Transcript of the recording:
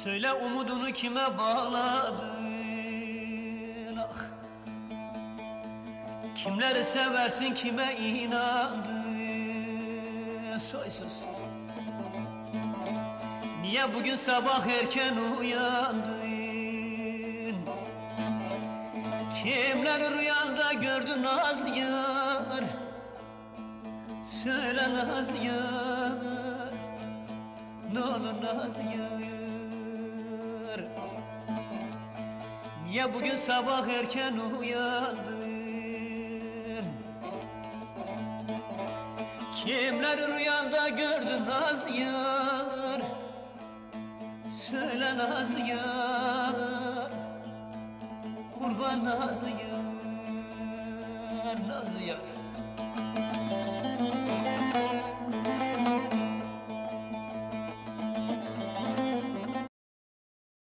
Söyle umudunu kime bağladın ah? Kimleri seversin kime inandın soysuz? Niye bugün sabah erken uyandın? Kimleri rüyanda gördün nazlı yar? Söyle nazlı yar, ne olur nazlı yar. Niye bugün sabah erken uyandın? Kimleri rüyanda gördün nazlı yar? Söyle nazlı yar, kurban nazlı yar, nazlı yar.